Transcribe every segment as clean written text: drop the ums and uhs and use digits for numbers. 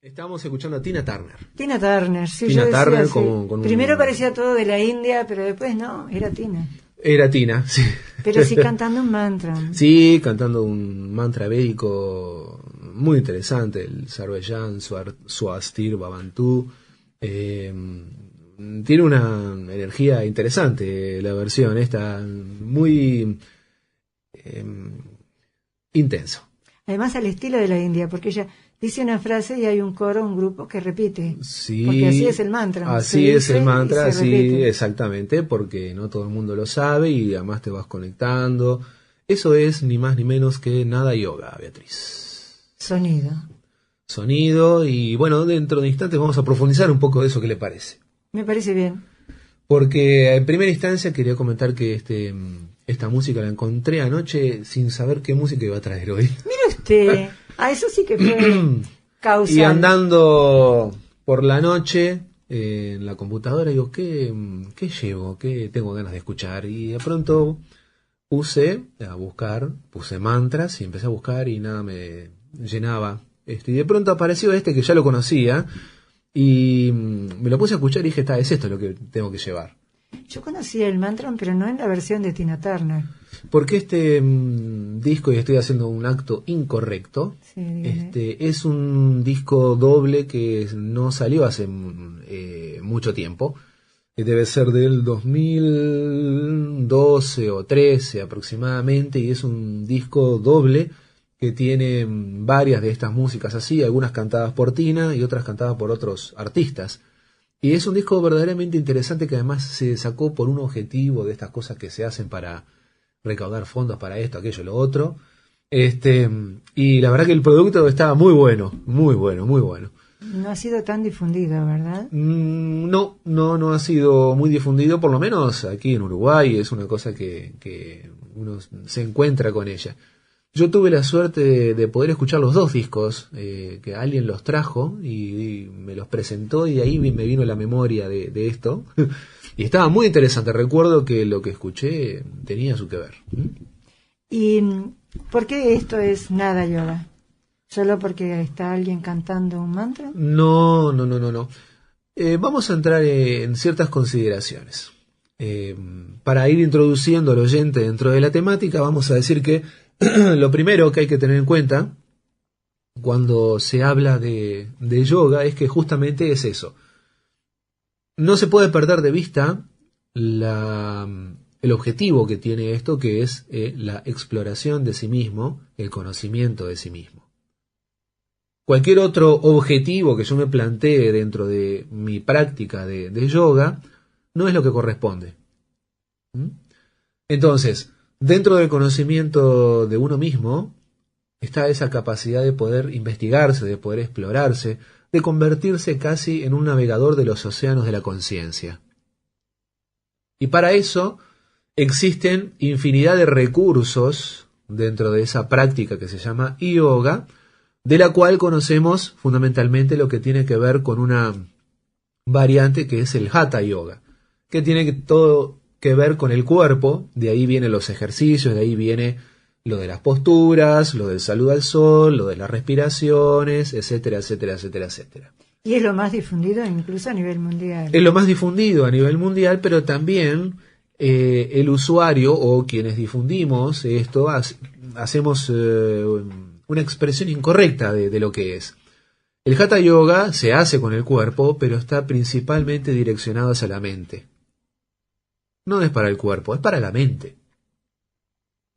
Estábamos escuchando a Tina Turner. Tina Turner, sí. Tina yo decía, Turner sí. con Primero parecía todo de la India, pero después no, era Tina. Era Tina, sí. Pero sí cantando un mantra. Sí, cantando un mantra védico muy interesante, el Sarvajan Swastir Bhavantu. Tiene una energía interesante la versión, esta muy intenso. Además al estilo de la India, porque ella dice una frase y hay un coro, un grupo que repite. Sí, porque así es el mantra. Así es el mantra, sí, repite. exactamente, porque no todo el mundo lo sabe y además te vas conectando. Eso es ni más ni menos que nada yoga, Beatriz. Sonido y bueno, dentro de instantes vamos a profundizar un poco de eso, ¿qué le parece? Me parece bien. Porque en primera instancia quería comentar que esta música la encontré anoche sin saber qué música iba a traer hoy. Mire usted, eso sí que fue causal. Y andando por la noche en la computadora digo, ¿qué llevo? ¿Qué tengo ganas de escuchar? Y de pronto puse mantras y empecé a buscar y nada me llenaba. Y de pronto apareció que ya lo conocía y me lo puse a escuchar y dije, es esto lo que tengo que llevar. Yo conocía el mantra, pero no en la versión de Tina Turner. Porque disco, y estoy haciendo un acto incorrecto, sí, es un disco doble que no salió hace mucho tiempo. Debe ser del 2012 o 13 aproximadamente, y es un disco doble que tiene varias de estas músicas así, algunas cantadas por Tina y otras cantadas por otros artistas. Y es un disco verdaderamente interesante que además se sacó por un objetivo de estas cosas que se hacen para recaudar fondos para esto, aquello, lo otro. Y la verdad que el producto estaba muy bueno, muy bueno, muy bueno. No ha sido tan difundido, ¿verdad? No ha sido muy difundido, por lo menos aquí en Uruguay, es una cosa que uno se encuentra con ella. Yo tuve la suerte de poder escuchar los dos discos, que alguien los trajo y me los presentó y ahí me vino la memoria de esto. Y estaba muy interesante, recuerdo que lo que escuché tenía su que ver. ¿Y por qué esto es nada yoga? ¿Solo porque está alguien cantando un mantra? No. Vamos a entrar en ciertas consideraciones. Para ir introduciendo al oyente dentro de la temática, vamos a decir que lo primero que hay que tener en cuenta cuando se habla de yoga es que justamente es eso. No se puede perder de vista el objetivo que tiene esto, que es la exploración de sí mismo, el conocimiento de sí mismo. Cualquier otro objetivo que yo me plantee dentro de mi práctica de yoga no es lo que corresponde. Entonces, dentro del conocimiento de uno mismo está esa capacidad de poder investigarse, de poder explorarse, de convertirse casi en un navegador de los océanos de la conciencia. Y para eso existen infinidad de recursos dentro de esa práctica que se llama yoga, de la cual conocemos fundamentalmente lo que tiene que ver con una variante que es el Hatha Yoga, que tiene todo que ver con el cuerpo, de ahí vienen los ejercicios, de ahí viene lo de las posturas, lo del saludo al sol, lo de las respiraciones, etcétera, etcétera, etcétera, etcétera. Y es lo más difundido incluso a nivel mundial. Es lo más difundido a nivel mundial, pero también el usuario o quienes difundimos esto hacemos una expresión incorrecta de lo que es. El Hatha Yoga se hace con el cuerpo, pero está principalmente direccionado hacia la mente. No es para el cuerpo, es para la mente.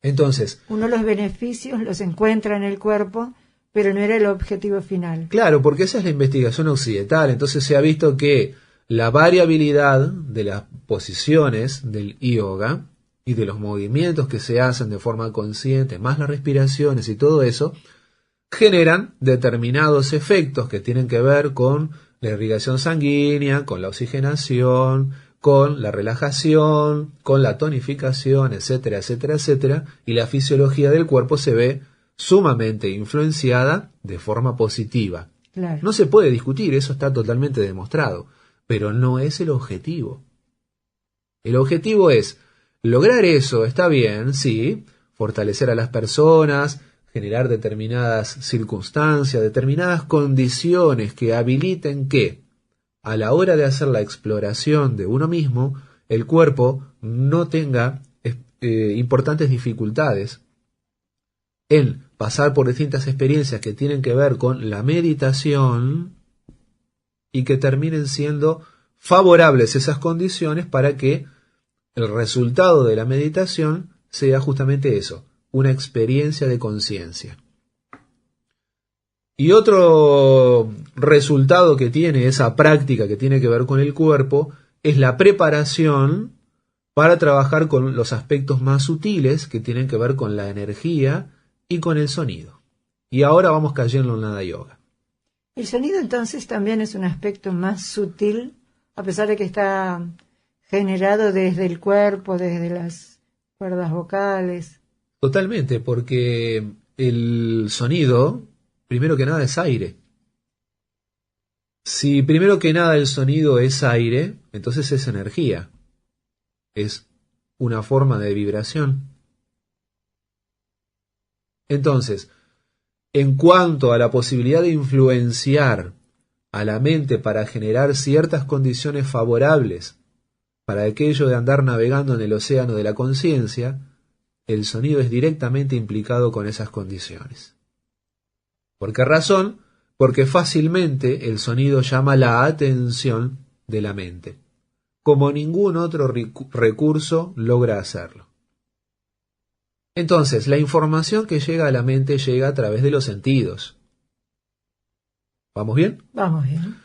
Entonces, uno los beneficios los encuentra en el cuerpo, pero no era el objetivo final. Claro, porque esa es la investigación occidental. Entonces se ha visto que la variabilidad de las posiciones del yoga y de los movimientos que se hacen de forma consciente, más las respiraciones y todo eso, generan determinados efectos que tienen que ver con la irrigación sanguínea, con la oxigenación, con la relajación, con la tonificación, etcétera, etcétera, etcétera, y la fisiología del cuerpo se ve sumamente influenciada de forma positiva. Claro. No se puede discutir, eso está totalmente demostrado, pero no es el objetivo. El objetivo es lograr eso, está bien, sí, fortalecer a las personas, generar determinadas circunstancias, determinadas condiciones que habiliten que, a la hora de hacer la exploración de uno mismo, el cuerpo no tenga importantes dificultades en pasar por distintas experiencias que tienen que ver con la meditación y que terminen siendo favorables esas condiciones para que el resultado de la meditación sea justamente eso, una experiencia de conciencia. Y otro resultado que tiene esa práctica que tiene que ver con el cuerpo es la preparación para trabajar con los aspectos más sutiles que tienen que ver con la energía y con el sonido. Y ahora vamos cayendo en Nada Yoga. El sonido entonces también es un aspecto más sutil, a pesar de que está generado desde el cuerpo, desde las cuerdas vocales. Totalmente, porque el sonido, primero que nada, es aire. Si primero que nada el sonido es aire, entonces es energía. Es una forma de vibración. Entonces, en cuanto a la posibilidad de influenciar a la mente para generar ciertas condiciones favorables para aquello de andar navegando en el océano de la conciencia, el sonido es directamente implicado con esas condiciones. ¿Por qué razón? Porque fácilmente el sonido llama la atención de la mente, como ningún otro recurso logra hacerlo. Entonces, la información que llega a la mente llega a través de los sentidos. ¿Vamos bien? Vamos bien.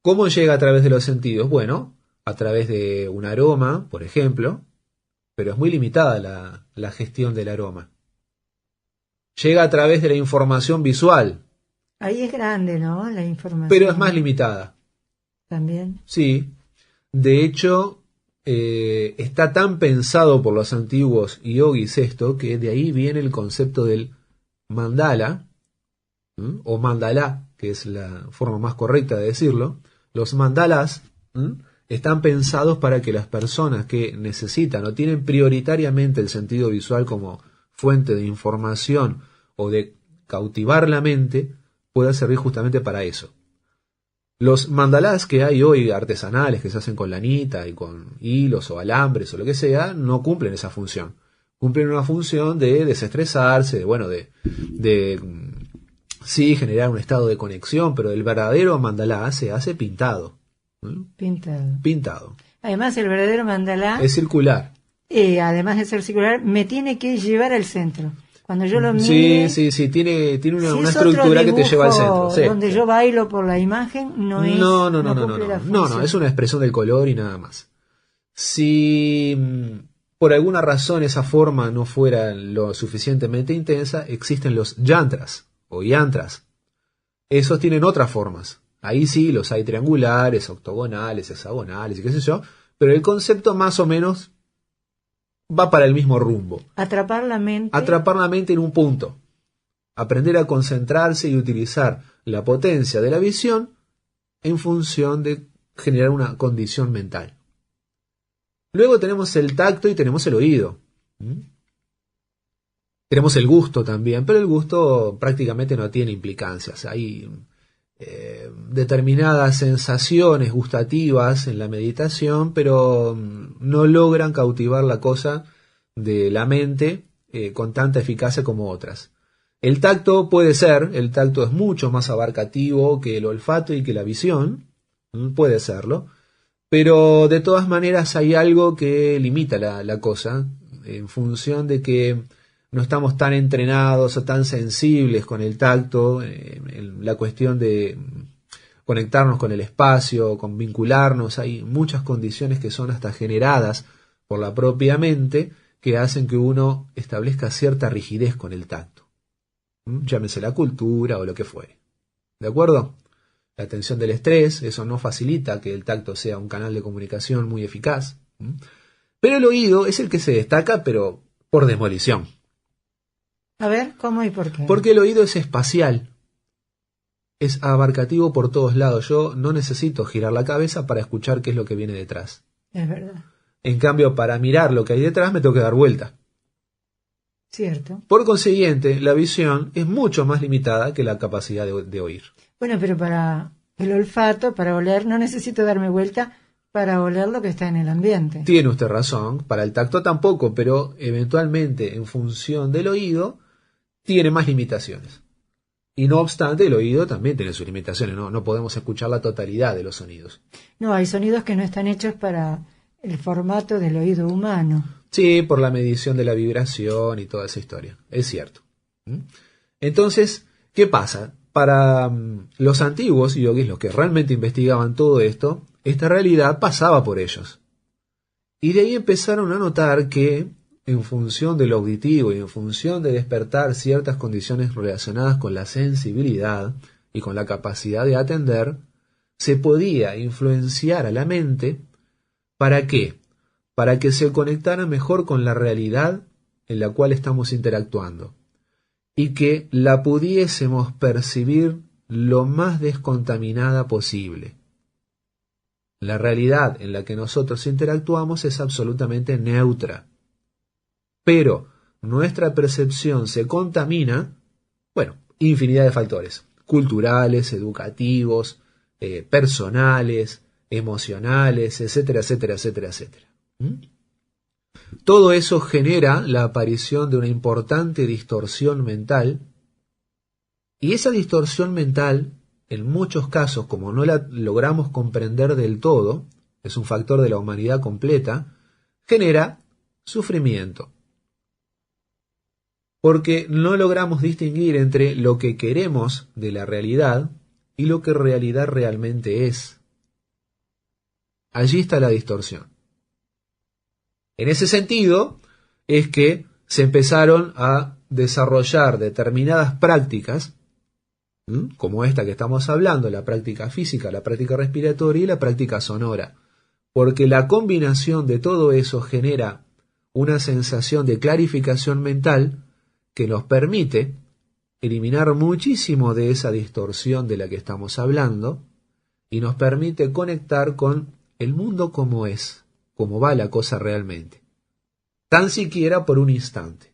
¿Cómo llega a través de los sentidos? Bueno, a través de un aroma, por ejemplo, pero es muy limitada la gestión del aroma. Llega a través de la información visual. Ahí es grande, ¿no? La información. Pero es más limitada. También. Sí. De hecho, está tan pensado por los antiguos yogis esto, que de ahí viene el concepto del mandala, o mandalá, que es la forma más correcta de decirlo. Los mandalas están pensados para que las personas que necesitan o tienen prioritariamente el sentido visual como fuente de información o de cautivar la mente, pueda servir justamente para eso. Los mandalás que hay hoy artesanales que se hacen con lanita y con hilos o alambres o lo que sea, no cumplen esa función. Cumplen una función de desestresarse, de sí, generar un estado de conexión, pero el verdadero mandalá se hace pintado. Pintado. Además, el verdadero mandalá es circular. Además de ser circular, me tiene que llevar al centro. Cuando yo lo mire, sí, tiene una estructura que te lleva al centro. Sí, donde yo bailo por la imagen, no es. No, es una expresión del color y nada más. Si por alguna razón esa forma no fuera lo suficientemente intensa, existen los yantras o yantras. Esos tienen otras formas. Ahí sí los hay triangulares, octogonales, hexagonales y qué sé yo, pero el concepto más o menos va para el mismo rumbo. Atrapar la mente. Atrapar la mente en un punto. Aprender a concentrarse y utilizar la potencia de la visión en función de generar una condición mental. Luego tenemos el tacto y tenemos el oído. Tenemos el gusto también, pero el gusto prácticamente no tiene implicancias. Hay determinadas sensaciones gustativas en la meditación, pero no logran cautivar la cosa de la mente con tanta eficacia como otras. El tacto es mucho más abarcativo que el olfato y que la visión, puede serlo, pero de todas maneras hay algo que limita la cosa en función de que no estamos tan entrenados o tan sensibles con el tacto, en la cuestión de conectarnos con el espacio, con vincularnos. Hay muchas condiciones que son hasta generadas por la propia mente que hacen que uno establezca cierta rigidez con el tacto. Llámese la cultura o lo que fuere. ¿De acuerdo? La tensión del estrés, eso no facilita que el tacto sea un canal de comunicación muy eficaz. Pero el oído es el que se destaca, pero por demolición. A ver, ¿cómo y por qué? Porque el oído es espacial, es abarcativo por todos lados. Yo no necesito girar la cabeza para escuchar qué es lo que viene detrás. Es verdad. En cambio, para mirar lo que hay detrás me tengo que dar vuelta. Cierto. Por consiguiente, la visión es mucho más limitada que la capacidad de oír. Bueno, pero para el olfato, para oler, no necesito darme vuelta para oler lo que está en el ambiente. Tiene usted razón, para el tacto tampoco, pero eventualmente en función del oído tiene más limitaciones. Y no obstante, el oído también tiene sus limitaciones, no podemos escuchar la totalidad de los sonidos. No, hay sonidos que no están hechos para el formato del oído humano. Sí, por la medición de la vibración y toda esa historia, es cierto. Entonces, ¿qué pasa? Para los antiguos yogis, los que realmente investigaban todo esto, esta realidad pasaba por ellos. Y de ahí empezaron a notar que, en función de lo auditivo y en función de despertar ciertas condiciones relacionadas con la sensibilidad y con la capacidad de atender, se podía influenciar a la mente. ¿Para qué? Para que se conectara mejor con la realidad en la cual estamos interactuando y que la pudiésemos percibir lo más descontaminada posible. La realidad en la que nosotros interactuamos es absolutamente neutra, pero nuestra percepción se contamina, infinidad de factores, culturales, educativos, personales, emocionales, etcétera, etcétera, etcétera, etcétera. Todo eso genera la aparición de una importante distorsión mental, y esa distorsión mental, en muchos casos, como no la logramos comprender del todo, es un factor de la humanidad completa, genera sufrimiento. Porque no logramos distinguir entre lo que queremos de la realidad y lo que realidad realmente es. Allí está la distorsión. En ese sentido, es que se empezaron a desarrollar determinadas prácticas, como esta que estamos hablando, la práctica física, la práctica respiratoria y la práctica sonora, porque la combinación de todo eso genera una sensación de clarificación mental que nos permite eliminar muchísimo de esa distorsión de la que estamos hablando y nos permite conectar con el mundo como es, como va la cosa realmente, tan siquiera por un instante.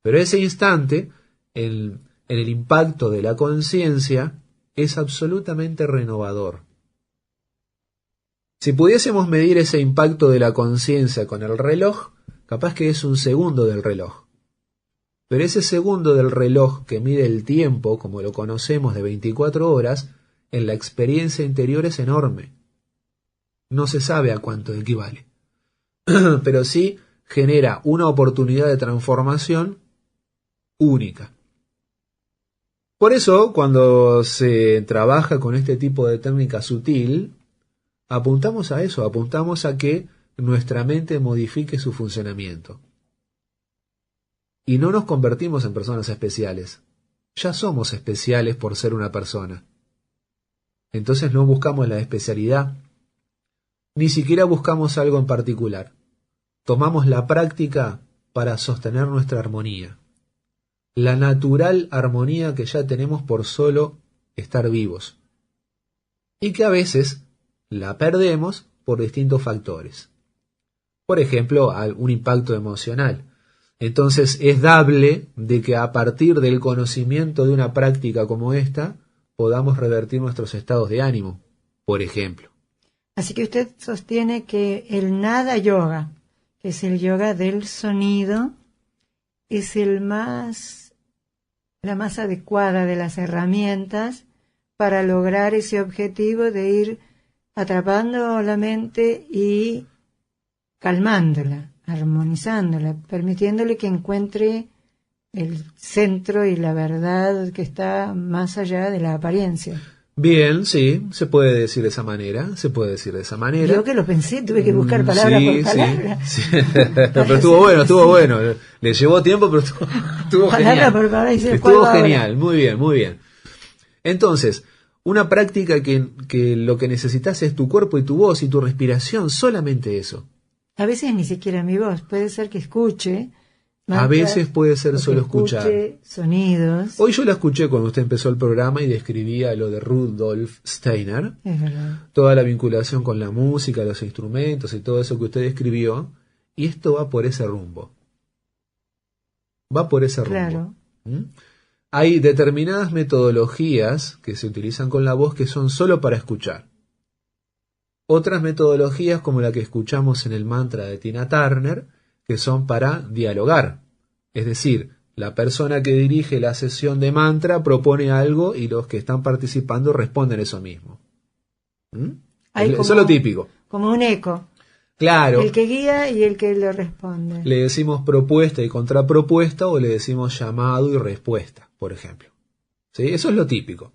Pero ese instante, en el impacto de la conciencia, es absolutamente renovador. Si pudiésemos medir ese impacto de la conciencia con el reloj, capaz que es un segundo del reloj. Pero ese segundo del reloj que mide el tiempo, como lo conocemos, de 24 horas, en la experiencia interior es enorme. No se sabe a cuánto equivale, pero sí genera una oportunidad de transformación única. Por eso, cuando se trabaja con este tipo de técnica sutil, apuntamos a eso, apuntamos a que nuestra mente modifique su funcionamiento. Y no nos convertimos en personas especiales. Ya somos especiales por ser una persona. Entonces no buscamos la especialidad, ni siquiera buscamos algo en particular. Tomamos la práctica para sostener nuestra armonía. La natural armonía que ya tenemos por solo estar vivos. Y que a veces la perdemos por distintos factores. Por ejemplo, un impacto emocional. Entonces es dable de que a partir del conocimiento de una práctica como esta, podamos revertir nuestros estados de ánimo, por ejemplo. Así que usted sostiene que el Nada Yoga, que es el yoga del sonido, es la más adecuada de las herramientas para lograr ese objetivo de ir atrapando la mente y calmándola, armonizándola, permitiéndole que encuentre el centro y la verdad que está más allá de la apariencia. Bien, sí, se puede decir de esa manera, Yo que lo pensé, tuve que buscar palabra por palabra. Sí. Pero estuvo bueno. Le llevó tiempo, pero estuvo palabra genial. Por palabra, estuvo genial, muy bien. Entonces, una práctica que lo que necesitas es tu cuerpo y tu voz y tu respiración, solamente eso. A veces ni siquiera mi voz, puede ser que escuche. A veces puede ser solo escuchar sonidos. Hoy yo la escuché cuando usted empezó el programa y describía lo de Rudolf Steiner. Es verdad. Toda la vinculación con la música, los instrumentos y todo eso que usted describió. Y esto va por ese rumbo. va por ese rumbo. Claro. ¿Mm? Hay determinadas metodologías que se utilizan con la voz que son solo para escuchar. Otras metodologías, como la que escuchamos en el mantra de Tina Turner, que son para dialogar. Es decir, la persona que dirige la sesión de mantra propone algo y los que están participando responden eso mismo. ¿Mm? Eso es lo típico. Como un eco. Claro. El que guía y el que le responde. Le decimos propuesta y contrapropuesta o le decimos llamado y respuesta, por ejemplo. ¿Sí? Eso es lo típico.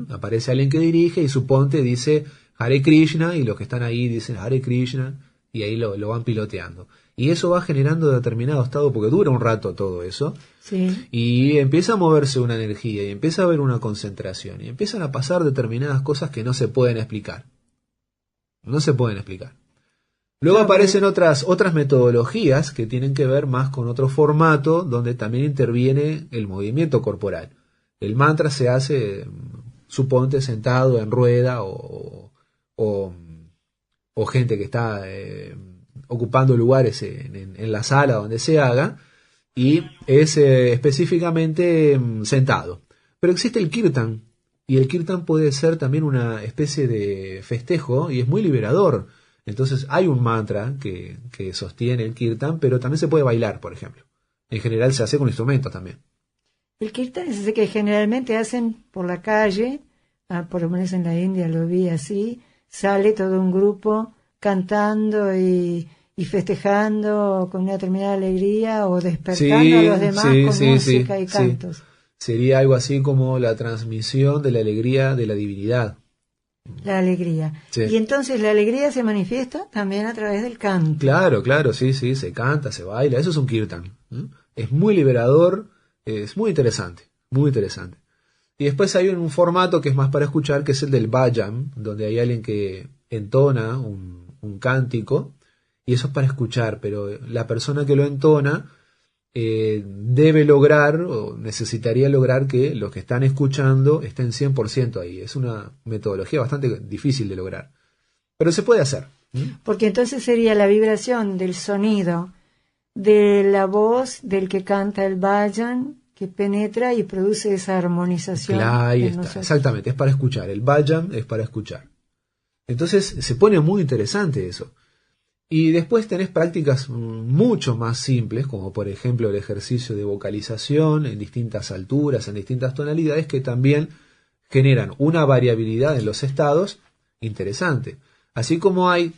Aparece alguien que dirige y suponte dice Hare Krishna y los que están ahí dicen Hare Krishna y ahí lo van piloteando. Y eso va generando determinado estado porque dura un rato todo eso. Sí. Y empieza a moverse una energía y empieza a haber una concentración y empiezan a pasar determinadas cosas que no se pueden explicar. No se pueden explicar. Luego aparecen otras metodologías que tienen que ver más con otro formato donde también interviene el movimiento corporal. El mantra se hace, suponte, sentado en rueda o gente que está ocupando lugares en la sala donde se haga y es específicamente sentado. Pero existe el kirtan y el kirtan puede ser también una especie de festejo y es muy liberador. Entonces hay un mantra que sostiene el kirtan, pero también se puede bailar, por ejemplo. En general se hace con instrumentos también. El kirtan es ese que generalmente hacen por la calle, por lo menos en la India lo vi así, sale todo un grupo cantando y festejando con una determinada alegría o despertando a los demás con música y cantos. Sería algo así como la transmisión de la alegría de la divinidad. La alegría. Sí. Y entonces la alegría se manifiesta también a través del canto. Claro, sí, se canta, se baila, eso es un kirtan. Es muy liberador, es muy interesante, muy interesante. Y después hay un formato que es más para escuchar, que es el del bhajan, donde hay alguien que entona un cántico, y eso es para escuchar, pero la persona que lo entona debe lograr o necesitaría lograr que los que están escuchando estén 100% ahí. Es una metodología bastante difícil de lograr, pero se puede hacer. Porque entonces sería la vibración del sonido de la voz del que canta el bhajan que penetra y produce esa armonización. Claro, ahí está, nosotros. Exactamente, es para escuchar. El bhajan es para escuchar. Entonces se pone muy interesante eso. Y después tenés prácticas mucho más simples, como por ejemplo el ejercicio de vocalización en distintas alturas, en distintas tonalidades, que también generan una variabilidad en los estados interesante. Así como hay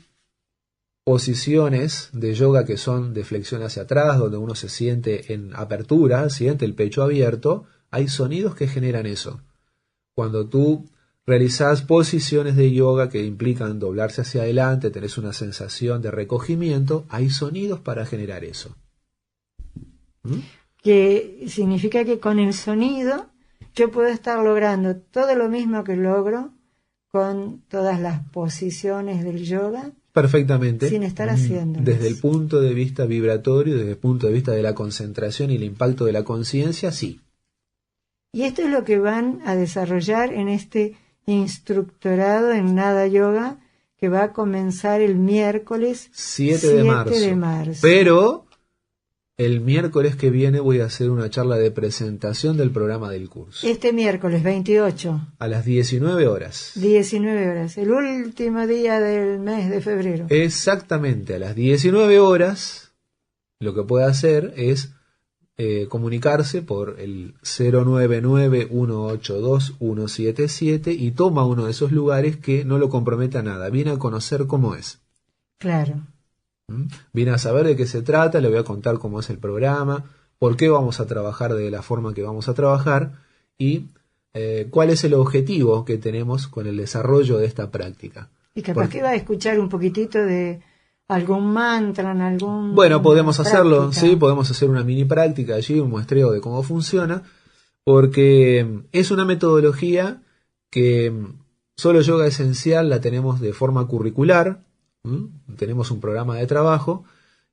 posiciones de yoga que son de flexión hacia atrás, donde uno se siente en apertura, siente el pecho abierto, hay sonidos que generan eso. Cuando tú realizás posiciones de yoga que implican doblarse hacia adelante, tenés una sensación de recogimiento, hay sonidos para generar eso. Que significa que con el sonido yo puedo estar logrando todo lo mismo que logro con todas las posiciones del yoga. Perfectamente. Sin estar haciendo. Desde el punto de vista vibratorio, desde el punto de vista de la concentración y el impacto de la conciencia, sí. Y esto es lo que van a desarrollar en este instructorado en Nada Yoga que va a comenzar el miércoles 7 de marzo. Pero el miércoles que viene voy a hacer una charla de presentación del programa del curso. Este miércoles 28. A las 19 horas. 19 horas, el último día del mes de febrero. Exactamente, a las 19 horas lo que puede hacer es comunicarse por el 099-182-177 y toma uno de esos lugares que no lo compromete a nada. Viene a conocer cómo es. Claro. Viene a saber de qué se trata, le voy a contar cómo es el programa, por qué vamos a trabajar de la forma que vamos a trabajar y cuál es el objetivo que tenemos con el desarrollo de esta práctica. Y capaz que va a escuchar un poquitito de algún mantra, en algún... Bueno, podemos hacerlo, sí, podemos hacer una mini práctica allí, un muestreo de cómo funciona, porque es una metodología que Solo Yoga Esencial la tenemos de forma curricular, tenemos un programa de trabajo,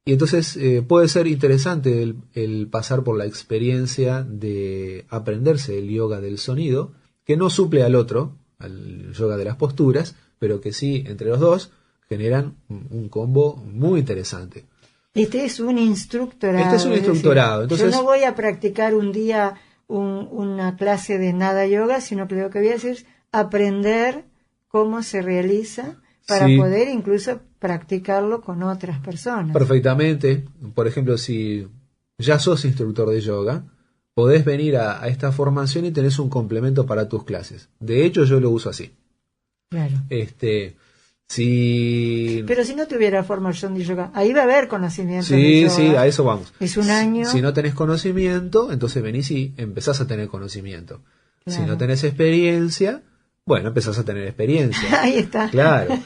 y entonces puede ser interesante el pasar por la experiencia de aprenderse el yoga del sonido, que no suple al otro, al yoga de las posturas, pero que sí, entre los dos, generan un combo muy interesante. Este es un instructorado. Este es un instructorado. Decir, Entonces, yo no voy a practicar un día una clase de nada yoga, sino que lo que voy a hacer es aprender cómo se realiza para sí, poder incluso practicarlo con otras personas. perfectamente. Por ejemplo, si ya sos instructor de yoga, podés venir a esta formación y tenés un complemento para tus clases. De hecho, yo lo uso así. Claro. Si... Pero si no tuviera formación de yoga, ahí va a haber conocimiento de Sí, yoga. sí, a eso vamos. Es un año. Si no tenés conocimiento, entonces venís y empezás a tener conocimiento. Claro. Si no tenés experiencia, bueno, empezás a tener experiencia. Ahí está. Claro.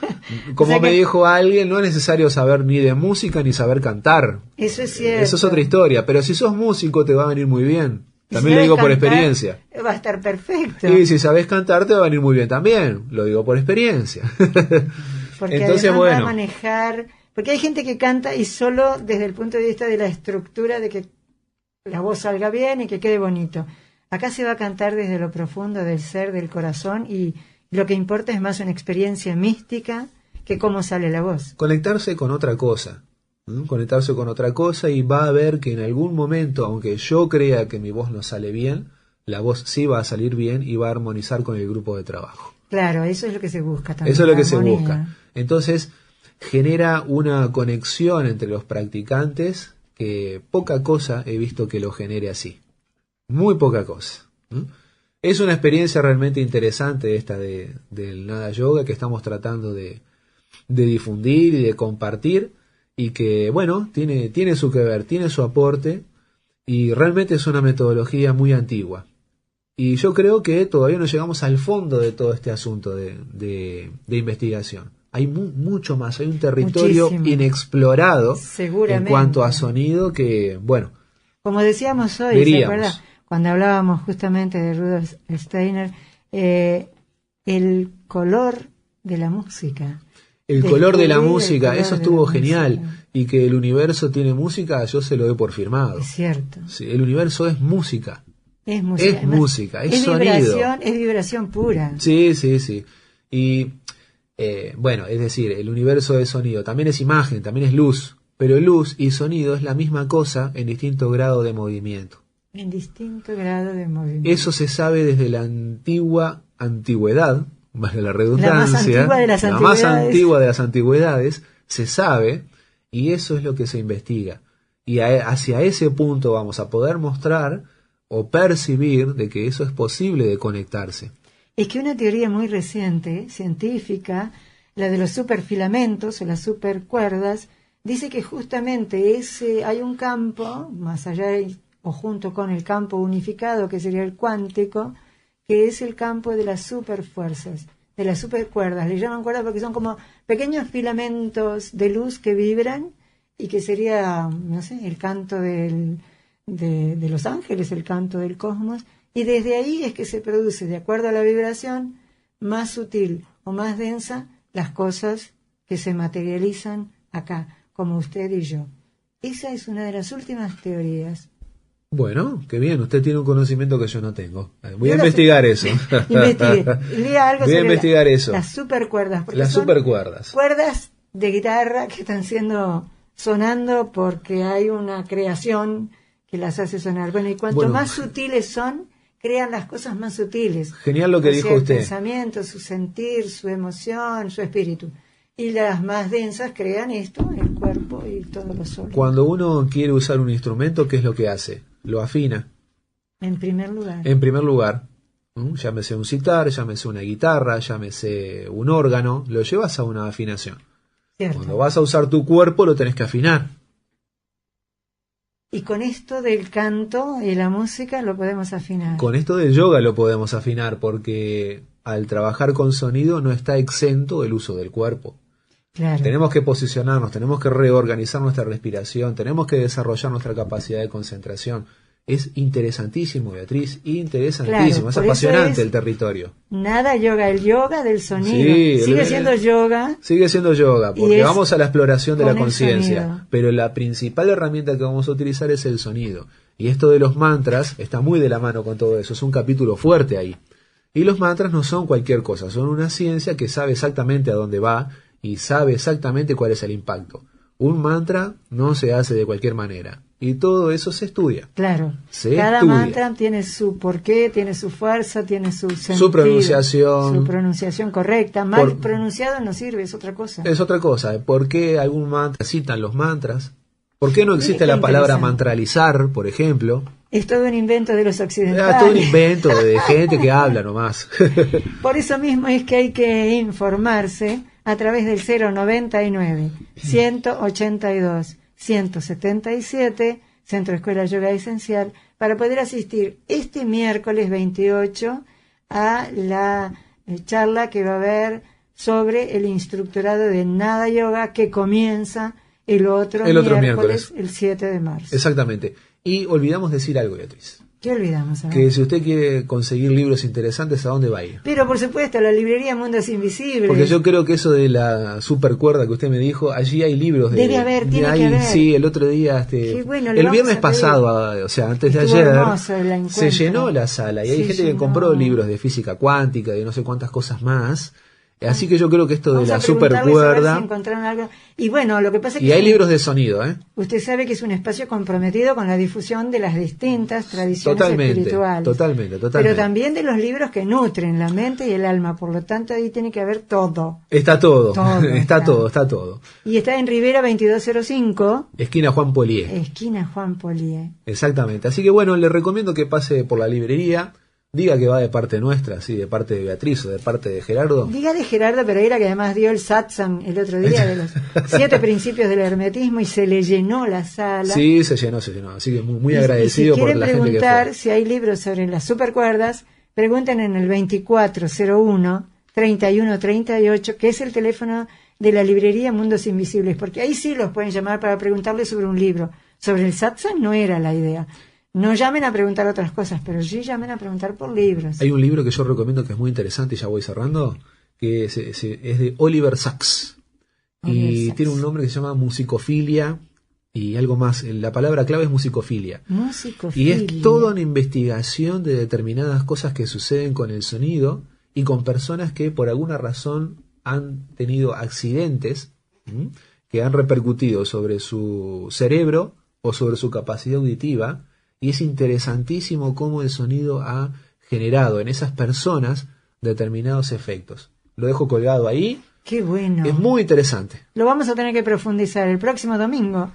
Como O sea me que... dijo alguien, no es necesario saber ni de música ni saber cantar. Eso es cierto. Eso es otra historia. Pero si sos músico, te va a venir muy bien. Y También lo si digo por cantar, experiencia. Va a estar perfecto. Y si sabés cantar, te va a venir muy bien también. Lo digo por experiencia. Porque Entonces, además bueno, va a manejar... Porque hay gente que canta y solo desde el punto de vista de la estructura, de que la voz salga bien y que quede bonito. Acá se va a cantar desde lo profundo del ser, del corazón, y lo que importa es más una experiencia mística que cómo sale la voz. conectarse con otra cosa. Conectarse con otra cosa, y va a ver que en algún momento, aunque yo crea que mi voz no sale bien, la voz sí va a salir bien y va a armonizar con el grupo de trabajo. Claro, eso es lo que se busca también. Eso es lo que se armonía. busca. Entonces, genera una conexión entre los practicantes que poca cosa he visto que lo genere así. Muy poca cosa. Es una experiencia realmente interesante esta del Nada Yoga que estamos tratando de difundir y de compartir, y que, bueno, tiene su que ver, tiene su aporte, y realmente es una metodología muy antigua. Y yo creo que todavía no llegamos al fondo de todo este asunto de investigación. Hay mucho más, hay un territorio Muchísimo. Inexplorado en Seguramente. cuanto a sonido que, bueno, Como decíamos hoy, diríamos. ¿se acuerda? Cuando hablábamos justamente de Rudolf Steiner, el color de la música. El color de la Descubrir el música, color eso de estuvo la genial. música. Y que el universo tiene música, yo se lo doy por firmado. Es cierto. Sí, el universo es música. Es música. Es Además, música, es sonido. Es vibración pura. Sí, sí, sí. Y bueno, es decir, el universo es sonido, también es imagen, también es luz. Pero luz y sonido es la misma cosa en distinto grado de movimiento. En distinto grado de movimiento. Eso se sabe desde la antigüedad, valga la redundancia, La más antigua de las la más antigüedades. antigua de las antigüedades, se sabe, y eso es lo que se investiga. Y hacia ese punto vamos a poder mostrar o percibir de que eso es posible de conectarse. Es que una teoría muy reciente, científica, la de los superfilamentos o las supercuerdas, dice que justamente hay un campo, más allá o junto con el campo unificado, que sería el cuántico, que es el campo de las superfuerzas, de las supercuerdas. Le llaman cuerdas porque son como pequeños filamentos de luz que vibran y que sería, no sé, el canto de los ángeles, el canto del cosmos. Y desde ahí es que se produce, de acuerdo a la vibración, más sutil o más densa, las cosas que se materializan acá, como usted y yo. Esa es una de las últimas teorías. Bueno, qué bien, usted tiene un conocimiento que yo no tengo. Voy a Yo investigar eso. Investigue, lea algo Voy a sobre investigar eso. las supercuerdas. Porque Las son supercuerdas. cuerdas de guitarra que están sonando porque hay una creación que las hace sonar. Bueno, y cuanto más sutiles son, crean las cosas más sutiles. Genial lo que dijo usted. El pensamiento, su sentir, su emoción, su espíritu. Y las más densas crean esto, el cuerpo y todo lo sólido. Cuando uno quiere usar un instrumento, ¿qué es lo que hace? Lo afina. En primer lugar. En primer lugar, llámese un sitar, llámese una guitarra, llámese un órgano, lo llevas a una afinación. Cierto. Cuando vas a usar tu cuerpo, lo tenés que afinar. Y con esto del canto y la música lo podemos afinar. Con esto del yoga lo podemos afinar, porque al trabajar con sonido no está exento el uso del cuerpo. Claro. Tenemos que posicionarnos, tenemos que reorganizar nuestra respiración, tenemos que desarrollar nuestra capacidad de concentración. Es interesantísimo, Beatriz, interesantísimo, Claro, es por apasionante eso es el territorio. Nada yoga, el yoga del sonido. Sí, sigue siendo yoga. Sigue siendo yoga, porque vamos a la exploración de la con el conciencia, sonido. pero la principal herramienta que vamos a utilizar es el sonido. Y esto de los mantras está muy de la mano con todo eso, es un capítulo fuerte ahí. Y los mantras no son cualquier cosa, son una ciencia que sabe exactamente a dónde va y sabe exactamente cuál es el impacto. Un mantra no se hace de cualquier manera. Y todo eso se estudia. Claro. Se Cada estudia. mantra tiene su porqué, tiene su fuerza, tiene su sentido. Su pronunciación. Su pronunciación correcta. Mal pronunciado no sirve, es otra cosa. Es otra cosa. ¿Por qué algún mantra citan los mantras? ¿Por qué no existe Qué la palabra interesante. mantralizar, por ejemplo? Es todo un invento de los occidentales. Es todo un invento de gente que habla nomás. Por eso mismo es que hay que informarse a través del 099 182 177 Centro Escuela Yoga Esencial, para poder asistir este miércoles 28 a la charla que va a haber sobre el instructorado de Nada Yoga, que comienza el otro miércoles, el 7 de marzo. Exactamente. Y olvidamos decir algo, Beatriz. ¿Qué olvidamos? Que si usted quiere conseguir libros interesantes, ¿a dónde va a ir? Pero por supuesto, la librería Mundos Invisibles. Porque yo creo que eso de la supercuerda que usted me dijo, allí hay libros de... Debe haber, tiene que haber. Sí, el otro día, Qué bueno, el viernes pasado, o sea, antes de Estuvo ayer, hermoso el encuentro. se llenó la sala y hay Se gente que llenó. compró libros de física cuántica, de no sé cuántas cosas más. Así que yo creo que esto Vamos de a la preguntarles a ver supercuerda... si encontraron algo. Y bueno, lo que pasa es que... Y hay libros de sonido, ¿eh? Usted sabe que es un espacio comprometido con la difusión de las distintas tradiciones espirituales. Totalmente. Pero también de los libros que nutren la mente y el alma. Por lo tanto, ahí tiene que haber todo. Está todo, Todo está todo. Y está en Rivera 2205, Esquina Juan Polié. esquina Juan Polié. Exactamente. Así que bueno, le recomiendo que pase por la librería, diga que va de parte nuestra, sí, de parte de Beatriz o de parte de Gerardo. Dígale Gerardo Pereira, que además dio el satsang el otro día de los 7 principios del hermetismo y se le llenó la sala. Sí, se llenó. Así que muy Y agradecido si por quieren la gente que preguntar fue. si hay libros sobre las supercuerdas, pregunten en el 2401-3138, que es el teléfono de la librería Mundos Invisibles, porque ahí sí los pueden llamar para preguntarles sobre un libro. Sobre el satsang no era la idea. No llamen a preguntar otras cosas, pero sí llamen a preguntar por libros. Hay un libro que yo recomiendo que es muy interesante, y ya voy cerrando, que es de Oliver Sacks. Y tiene un nombre que se llama musicofilia y algo más. La palabra clave es musicofilia. Musicofilia. Y es toda una investigación de determinadas cosas que suceden con el sonido y con personas que por alguna razón han tenido accidentes que han repercutido sobre su cerebro o sobre su capacidad auditiva. Y es interesantísimo cómo el sonido ha generado en esas personas determinados efectos. Lo dejo colgado ahí. Qué bueno. Es muy interesante. Lo vamos a tener que profundizar el próximo domingo.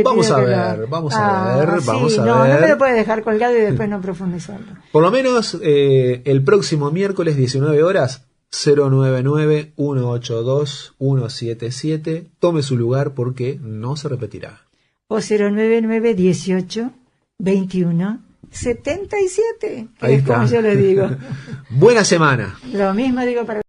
Vamos a ver. No me lo puede dejar colgado y después no profundizarlo. Por lo menos el próximo miércoles 19 horas 099-182-177. Tome su lugar porque no se repetirá. O 099-18-21-77. Ahí es como está. yo le digo. Buena semana. Lo mismo digo para